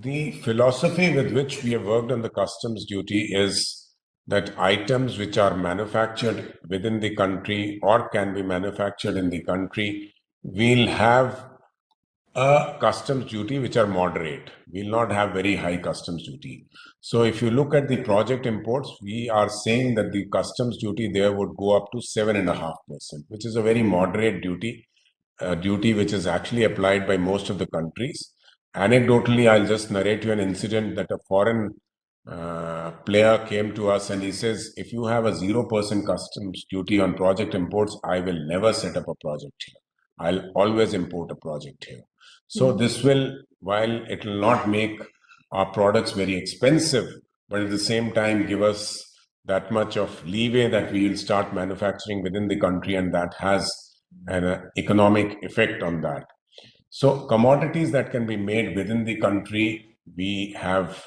the philosophy with which we have worked on the customs duty is that items which are manufactured within the country or can be manufactured in the country will have a customs duty which are moderate. We'll not have very high customs duty. So if you look at the project imports, we are saying that the customs duty there would go up to 7.5%, which is a very moderate duty, which is actually applied by most of the countries. Anecdotally, I'll just narrate you an incident that a foreign player came to us and he says, if you have a 0% customs duty on project imports, I will never set up a project here. I'll always import a project here. So this will, while it will not make our products very expensive, but at the same time give us that much of leeway that we will start manufacturing within the country, and that has an economic effect on that. So commodities that can be made within the country, we have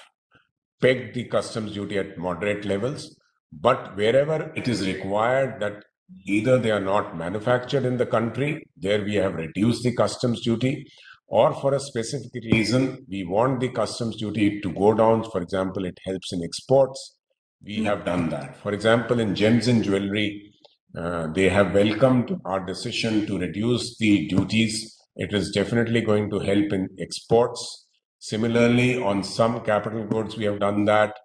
pegged the customs duty at moderate levels, but wherever it is required that either they are not manufactured in the country, there we have reduced the customs duty, or for a specific reason, we want the customs duty to go down. For example, it helps in exports. We have done that. For example, in gems and jewelry, they have welcomed our decision to reduce the duties. It is definitely going to help in exports. Similarly, on some capital goods, we have done that.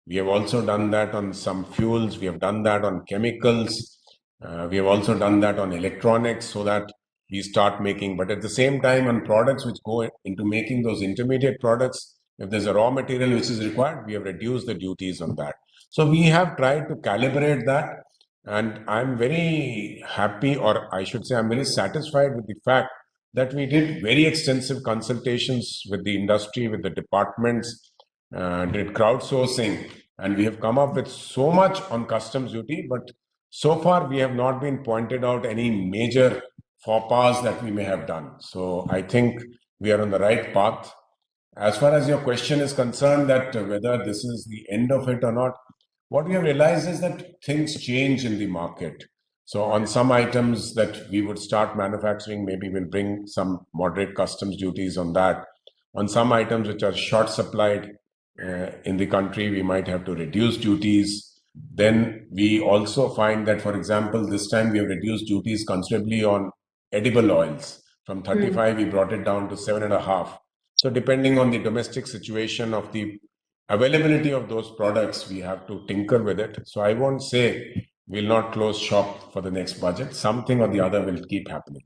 We have also done that on some fuels. We have done that on chemicals. We have also done that on electronics so that we start making. But at the same time, on products which go into making those intermediate products, if there's a raw material which is required, we have reduced the duties on that. So we have tried to calibrate that. And I'm very happy, or I should say, I'm very satisfied with the fact that we did very extensive consultations with the industry, with the departments, did crowdsourcing, and we have come up with so much on customs duty. But so far, we have not been pointed out any major faux pas that we may have done. So I think we are on the right path. As far as your question is concerned, that whether this is the end of it or not, what we have realized is that things change in the market. So on some items that we would start manufacturing, maybe we'll bring some moderate customs duties on that. On some items which are short supplied in the country, we might have to reduce duties. Then we also find that, for example, this time we have reduced duties considerably on edible oils. From 35, we brought it down to 7.5. So depending on the domestic situation of the availability of those products, we have to tinker with it. So I won't say we'll not close shop for the next budget. Something or the other will keep happening.